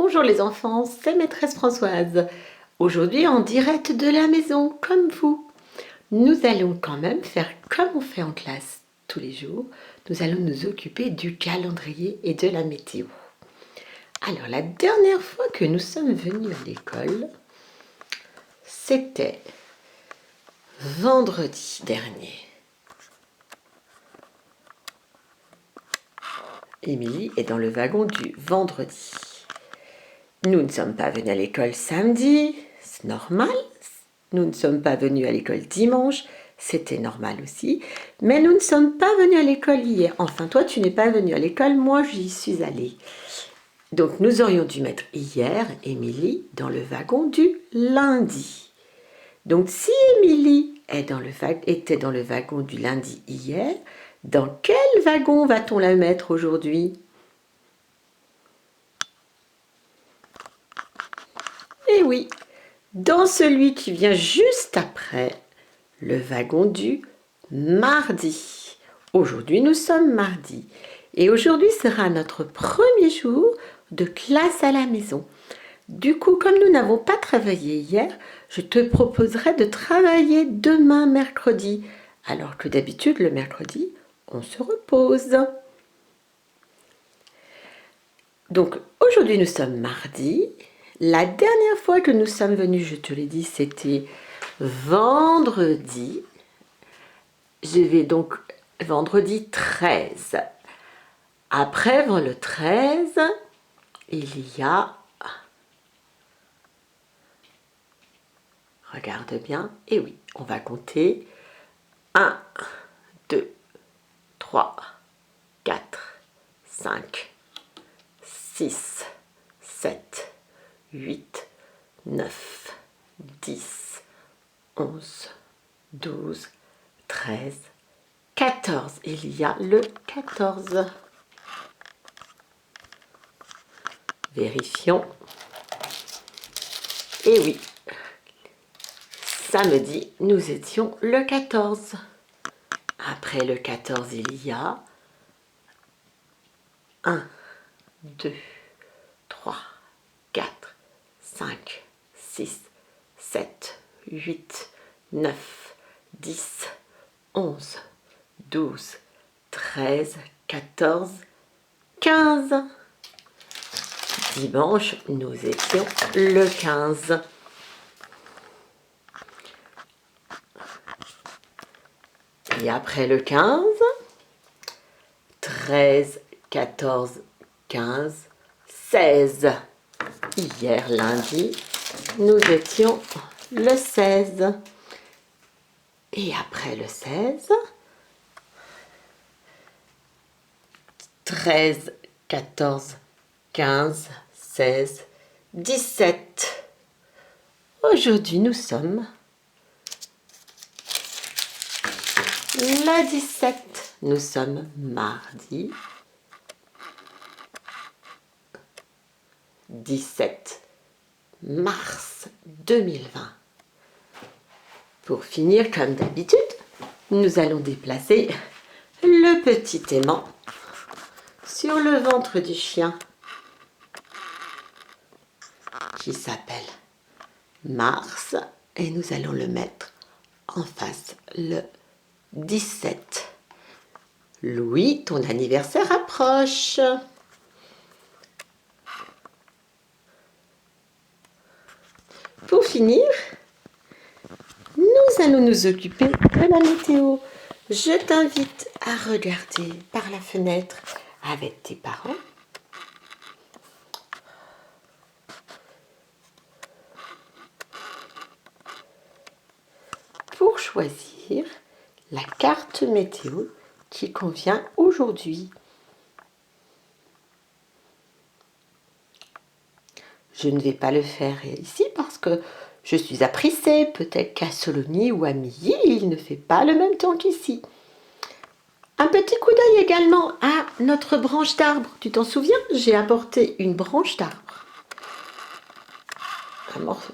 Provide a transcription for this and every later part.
Bonjour les enfants, c'est maîtresse Françoise. Aujourd'hui en direct de la maison, comme vous. Nous allons quand même faire comme on fait en classe tous les jours. Nous allons nous occuper du calendrier et de la météo. Alors la dernière fois que nous sommes venus à l'école, c'était vendredi dernier. Émilie est dans le wagon du vendredi. Nous ne sommes pas venus à l'école samedi, c'est normal. Nous ne sommes pas venus à l'école dimanche, c'était normal aussi. Mais nous ne sommes pas venus à l'école hier. Enfin, toi, tu n'es pas venu à l'école, moi, j'y suis allée. Donc, nous aurions dû mettre hier, Émilie, dans le wagon du lundi. Donc, si Émilie était dans le wagon du lundi hier, dans quel wagon va-t-on la mettre aujourd'hui ? Eh oui, dans celui qui vient juste après, le wagon du mardi. Aujourd'hui, nous sommes mardi. Et aujourd'hui sera notre premier jour de classe à la maison. Du coup, comme nous n'avons pas travaillé hier, je te proposerai de travailler demain mercredi. Alors que d'habitude, le mercredi, on se repose. Donc, aujourd'hui, nous sommes mardi. La dernière fois que nous sommes venus, je te l'ai dit, c'était vendredi. Je vais donc vendredi 13. Après le 13, il y a... Regarde bien. Et oui, on va compter. 1, 2, 3, 4, 5, 6, 7, 8, 9, 10, 11, 12, 13, 14. Il y a le 14. Vérifions. Et oui, samedi, nous étions le 14. Après le 14, il y a 1, 2, 3, 4, 5, 6, 7, 8, 9, 10, 11, 12, 13, 14, 15. Dimanche, nous étions le 15. Et après le 15, 13, 14, 15, 16. Hier, lundi, nous étions le 16. Et après le 16, 13, 14, 15, 16, 17. Aujourd'hui, nous sommes le 17. Nous sommes mardi 17 mars 2020. Pour finir, comme d'habitude, nous allons déplacer le petit aimant sur le ventre du chien qui s'appelle Mars et nous allons le mettre en face le 17. Louis, ton anniversaire approche. Pour finir, nous allons nous occuper de la météo. Je t'invite à regarder par la fenêtre avec tes parents. Pour choisir la carte météo qui convient aujourd'hui. Je ne vais pas le faire ici parce que je suis à Prissé, peut-être qu'à Sologny ou à Milly, il ne fait pas le même temps qu'ici. Un petit coup d'œil également à notre branche d'arbre. Tu t'en souviens? J'ai apporté une branche d'arbre. Un morceau.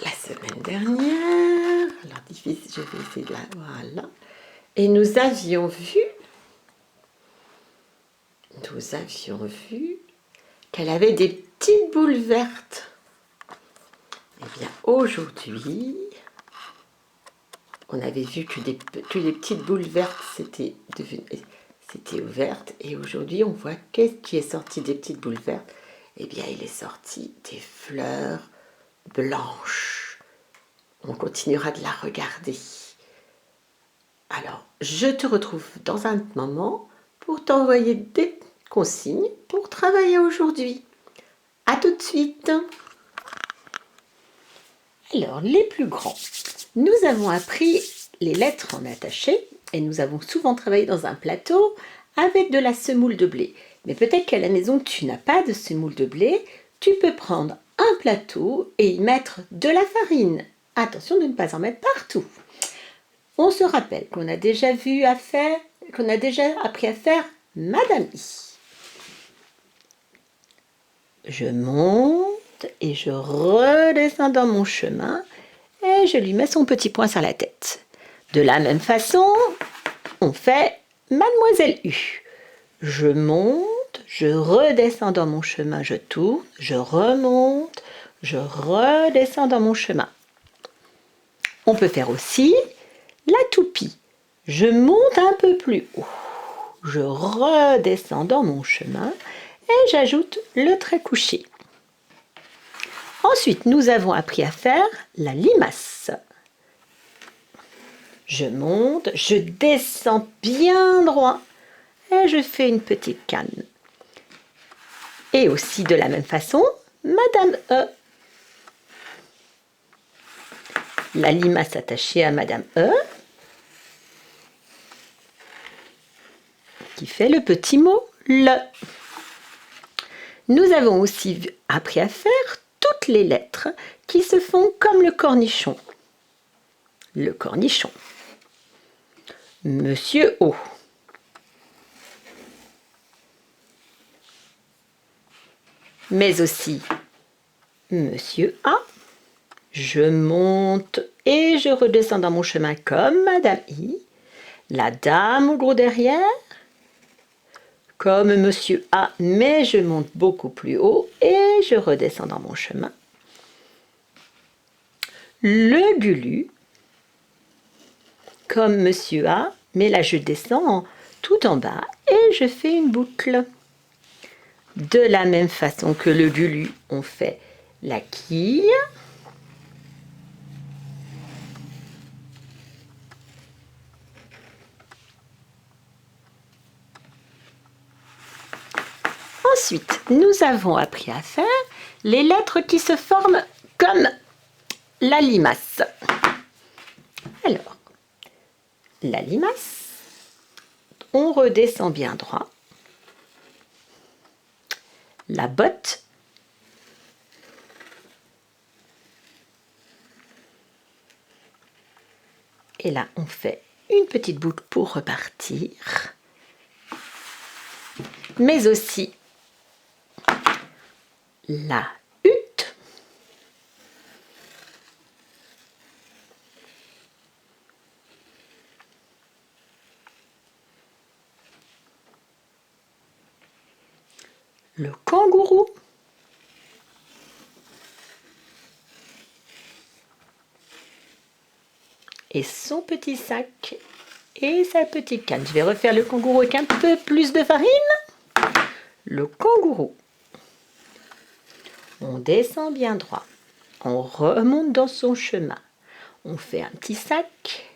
La semaine dernière. Alors difficile, je vais essayer de la... Voilà. Et nous avions vu qu'elle avait des petites boules vertes. Eh bien, aujourd'hui, on avait vu que toutes les petites boules vertes c'était ouvertes. Et aujourd'hui, on voit qu'est-ce qui est sorti des petites boules vertes. Eh bien, il est sorti des fleurs blanches. On continuera de la regarder. Alors, je te retrouve dans un moment pour t'envoyer des consignes pour travailler aujourd'hui. À tout de suite. Alors, les plus grands. Nous avons appris les lettres en attaché et nous avons souvent travaillé dans un plateau avec de la semoule de blé. Mais peut-être qu'à la maison, tu n'as pas de semoule de blé. Tu peux prendre un plateau et y mettre de la farine. Attention de ne pas en mettre partout. On se rappelle qu'on a déjà appris à faire Madame I. Je monte et je redescends dans mon chemin et je lui mets son petit poing sur la tête. De la même façon, on fait Mademoiselle U. Je monte, je redescends dans mon chemin, je tourne, je remonte, je redescends dans mon chemin. On peut faire aussi la toupie. Je monte un peu plus haut. Je redescends dans mon chemin et j'ajoute le trait couché. Ensuite, nous avons appris à faire la limace. Je monte, je descends bien droit et je fais une petite canne. Et aussi de la même façon, Madame E. La limace attachée à Madame E qui fait le petit mot le. Nous avons aussi appris à faire toutes les lettres qui se font comme le cornichon. Le cornichon. Monsieur O. Mais aussi Monsieur A. Je monte et je redescends dans mon chemin comme Madame I. La dame au gros derrière. Comme Monsieur A, mais je monte beaucoup plus haut et je redescends dans mon chemin. Le Gulu, comme Monsieur A, mais là je descends tout en bas et je fais une boucle. De la même façon que le Gulu, on fait la quille. Ensuite, nous avons appris à faire les lettres qui se forment comme la limace. Alors, la limace, on redescend bien droit. La botte, et là on fait une petite boucle pour repartir, mais aussi la hutte, le kangourou, et son petit sac et sa petite canne. Je vais refaire le kangourou avec un peu plus de farine. Le kangourou. On descend bien droit. On remonte dans son chemin. On fait un petit sac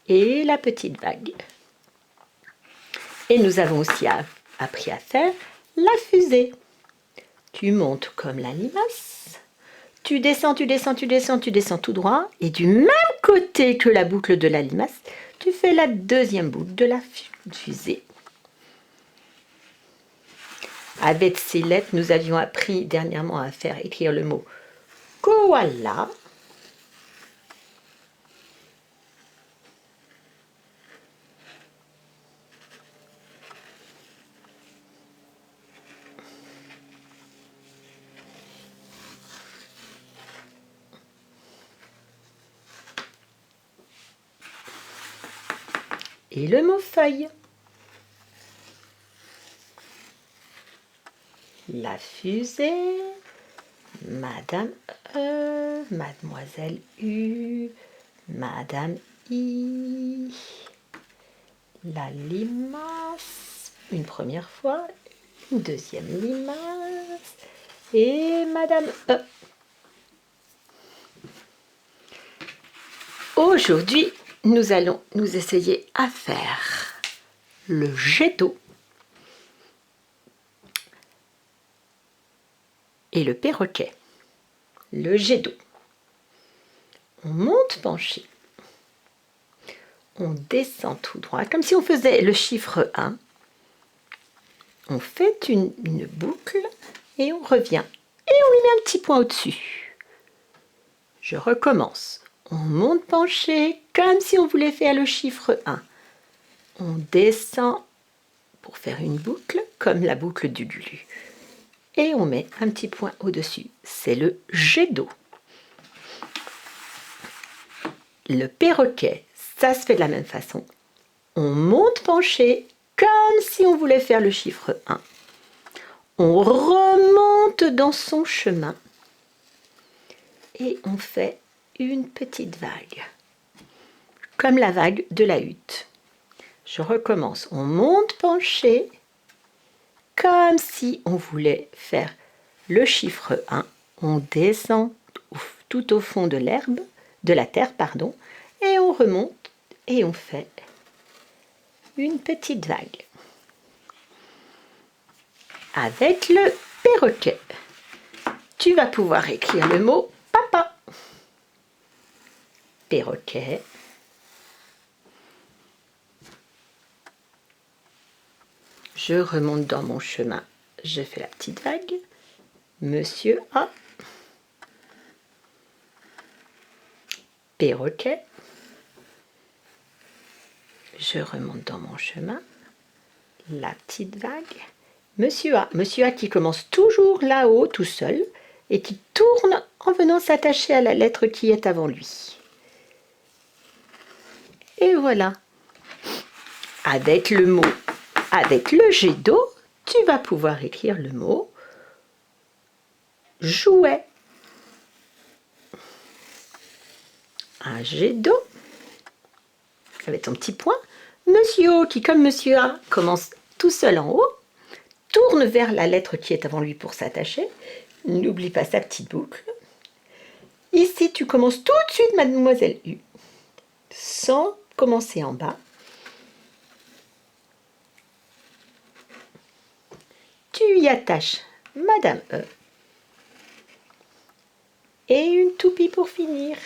et la petite vague. Et nous avons aussi appris à faire la fusée. Tu montes comme la limace. Tu descends, tu descends, tu descends, tu descends tout droit. Et du même côté que la boucle de la limace, tu fais la deuxième boucle de la fusée. Avec ces lettres, nous avions appris dernièrement à faire écrire le mot koala. Et le mot feuille. La fusée, Madame E, Mademoiselle U, Madame I. La limace, une première fois, une deuxième limace et Madame E. Aujourd'hui, nous allons nous essayer à faire le jet d'eau et le perroquet. Le jet d'eau. On monte penché. On descend tout droit, comme si on faisait le chiffre 1. On fait une boucle et on revient. Et on lui met un petit point au-dessus. Je recommence. On monte penché, comme si on voulait faire le chiffre 1. On descend pour faire une boucle, comme la boucle du Lulu. Et on met un petit point au-dessus. C'est le jet d'eau. Le perroquet, ça se fait de la même façon. On monte penché, comme si on voulait faire le chiffre 1. On remonte dans son chemin et on fait une petite vague, comme la vague de la hutte. Je recommence. On monte penché, comme si on voulait faire le chiffre 1. On descend tout au fond de l'herbe, de la terre, pardon, et on remonte et on fait une petite vague. Avec le perroquet, tu vas pouvoir écrire le mot papa. Perroquet. Je remonte dans mon chemin. Je fais la petite vague. Monsieur A. Perroquet. Je remonte dans mon chemin. La petite vague. Monsieur A. Monsieur A qui commence toujours là-haut tout seul et qui tourne en venant s'attacher à la lettre qui est avant lui. Et voilà. Avec le mot, avec le jet d'eau, tu vas pouvoir écrire le mot jouet. Un jet d'eau avec ton petit point. Monsieur O qui, comme Monsieur A, commence tout seul en haut, tourne vers la lettre qui est avant lui pour s'attacher. N'oublie pas sa petite boucle. Ici, tu commences tout de suite Mademoiselle U, sans commencer en bas. Tu y attaches Madame E. Et une toupie pour finir.